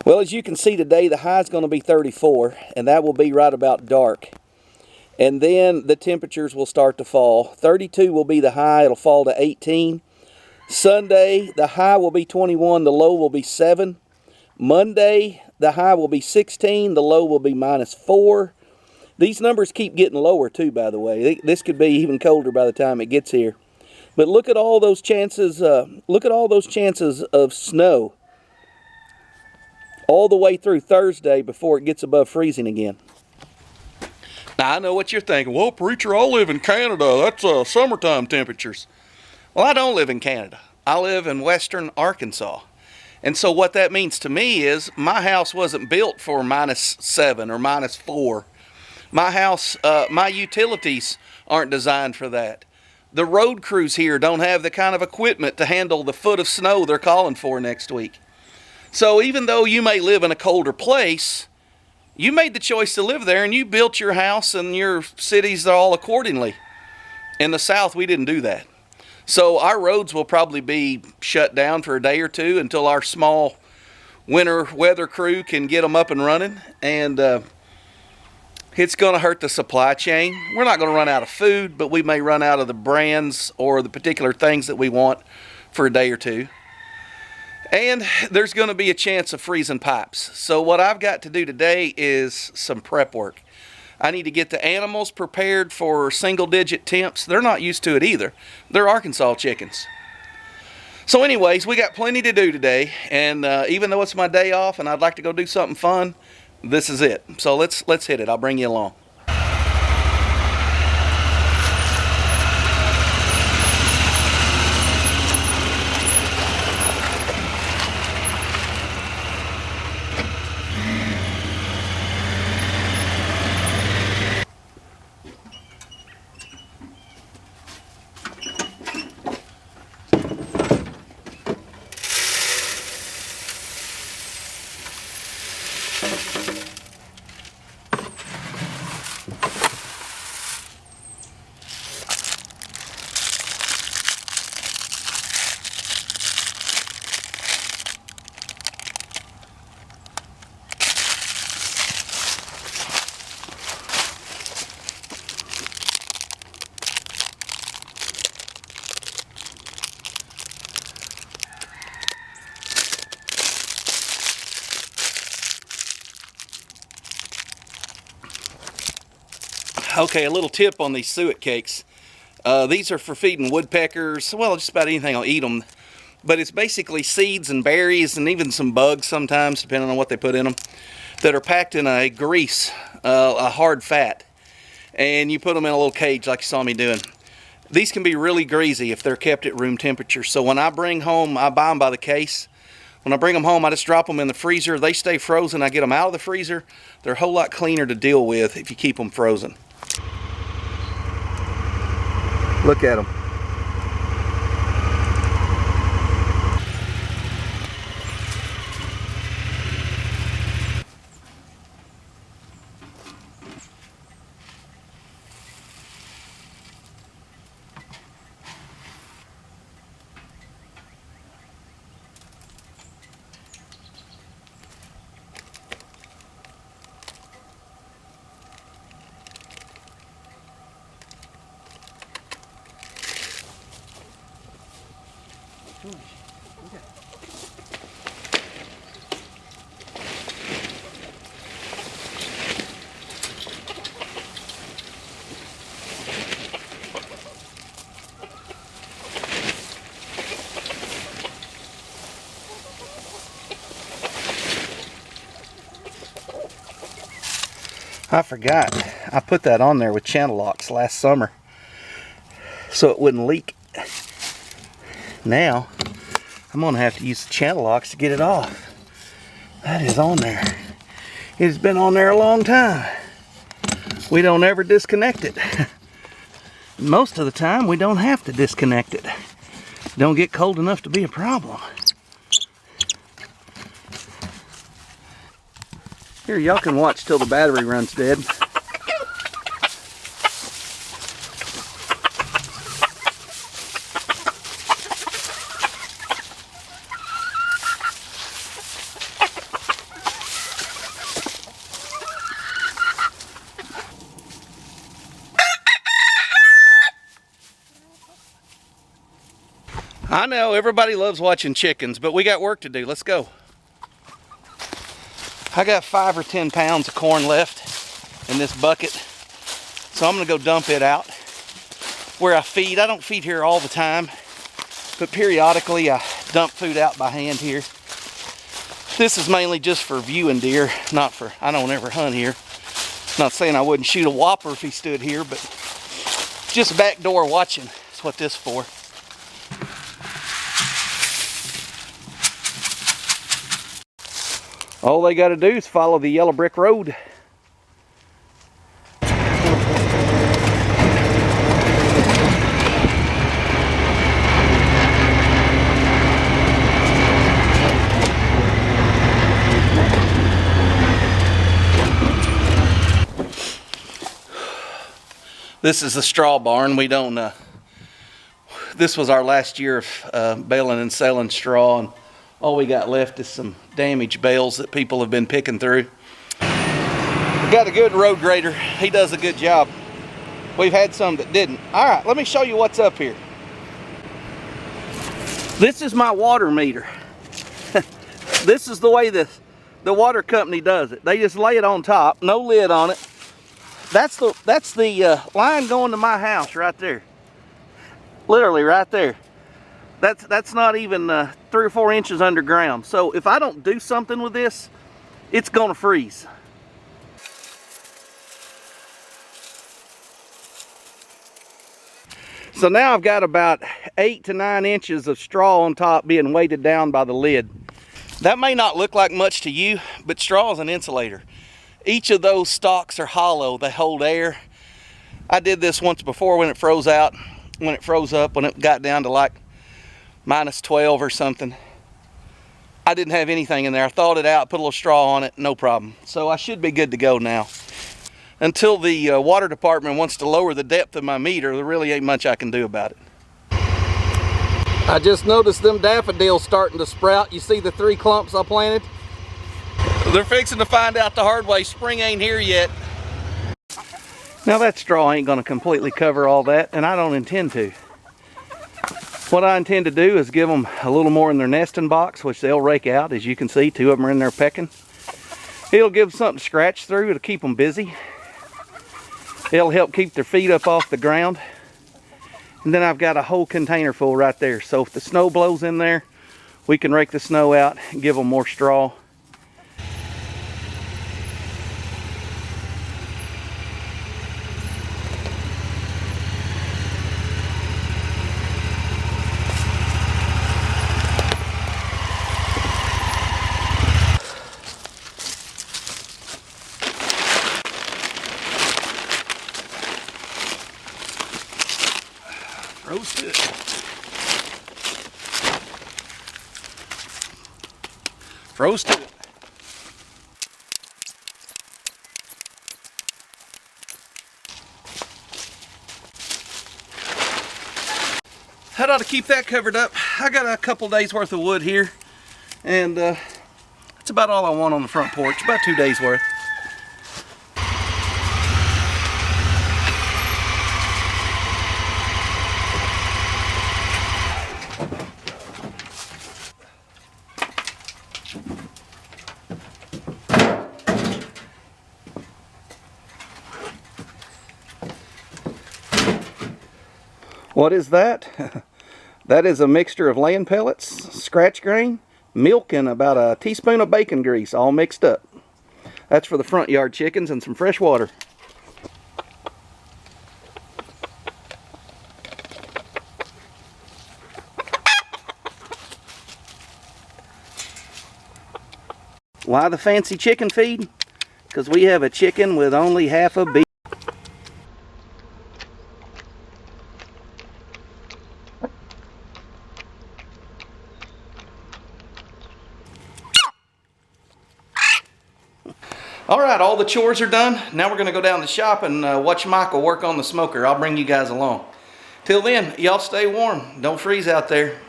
Well, as you can see today, the high is going to be 34, and that will be right about dark. And then the temperatures will start to fall. 32 will be the high. It'll fall to 18. Sunday, the high will be 21. The low will be 7. Monday, the high will be 16. The low will be -4. These numbers keep getting lower too, by the way. This could be even colder by the time it gets here. But look at all those chances. Look at all those chances of snow all the way through Thursday before it gets above freezing again. Now, I know what you're thinking. Well, preacher, I live in Canada. That's summertime temperatures. Well, I don't live in Canada. I live in western Arkansas. And so what that means to me is my house wasn't built for -7 or -4. My house, my utilities aren't designed for that. The road crews here don't have the kind of equipment to handle the foot of snow they're calling for next week. So even though you may live in a colder place, you made the choice to live there and you built your house and your cities all accordingly. In the South, we didn't do that. So our roads will probably be shut down for a day or two until our small winter weather crew can get them up and running. And it's going to hurt the supply chain. We're not going to run out of food, but we may run out of the brands or the particular things that we want for a day or two. And there's going to be a chance of freezing pipes. So what I've got to do today is some prep work. I need to get the animals prepared for single-digit temps. They're not used to it either. They're Arkansas chickens. So anyways, we got plenty to do today. And even though it's my day off and I'd like to go do something fun, this is it. So let's hit it. I'll bring you along. Okay, a little tip on these suet cakes. These are for feeding woodpeckers. Well, just about anything will eat them. But it's basically seeds and berries and even some bugs sometimes, depending on what they put in them, that are packed in a grease, a hard fat. And you put them in a little cage like you saw me doing. These can be really greasy if they're kept at room temperature. So when I bring home, I buy them by the case. When I bring them home, I just drop them in the freezer. They stay frozen. I get them out of the freezer. They're a whole lot cleaner to deal with if you keep them frozen. Look at them. I forgot. I put that on there with channel locks last summer so it wouldn't leak. Now I'm gonna have to use the channel locks to get it off. That is on there. It has been on there a long time. We don't ever disconnect it. Most of the time we don't have to disconnect it. Don't get cold enough to be a problem. Here, y'all can watch till the battery runs dead. I know everybody loves watching chickens, but we got work to do. Let's go. I got 5 or 10 pounds of corn left in this bucket, so I'm gonna go dump it out where I feed. I don't feed here all the time, but periodically I dump food out by hand here. This is mainly just for viewing deer, not for, I don't ever hunt here. Not saying I wouldn't shoot a whopper if he stood here, but just backdoor watching is what this is for. All they got to do is follow the yellow brick road. This is the straw barn. We don't, this was our last year of baling and selling straw, and all we got left is some damaged bales that people have been picking through. We got a good road grader. He does a good job. We've had some that didn't. All right, let me show you what's up here. This is my water meter. This is the way the water company does it. They just lay it on top, no lid on it. That's the line going to my house right there. Literally right there. That's not even 3 or 4 inches underground. So if I don't do something with this, it's gonna freeze. So now I've got about 8 to 9 inches of straw on top being weighted down by the lid. That may not look like much to you, but straw is an insulator. Each of those stalks are hollow. They hold air. I did this once before when it froze out, when it froze up, when it got down to like -12 or something. I didn't have anything in there. I thawed it out, put a little straw on it, no problem. So I should be good to go now. Until the water department wants to lower the depth of my meter, there really ain't much I can do about it. I just noticed them daffodils starting to sprout. You see the 3 clumps I planted? They're fixing to find out the hard way. Spring ain't here yet. Now that straw ain't gonna completely cover all that, and I don't intend to. What I intend to do is give them a little more in their nesting box, which they'll rake out. As you can see, 2 of them are in there pecking. It'll give them something to scratch through. It'll keep them busy. It'll help keep their feet up off the ground. And then I've got a whole container full right there. So if the snow blows in there, we can rake the snow out and give them more straw. Roast it. Roast it. That ought to keep that covered up. I got a couple days worth of wood here, and that's about all I want on the front porch. About 2 days worth. What is that? That is a mixture of land pellets, scratch grain, milk, and about a teaspoon of bacon grease, all mixed up. That's for the front yard chickens, and some fresh water. Why the fancy chicken feed? Because we have a chicken with only half a beef. All right, all the chores are done. Now we're gonna go down to the shop and watch Michael work on the smoker. I'll bring you guys along. Till then, y'all stay warm. Don't freeze out there.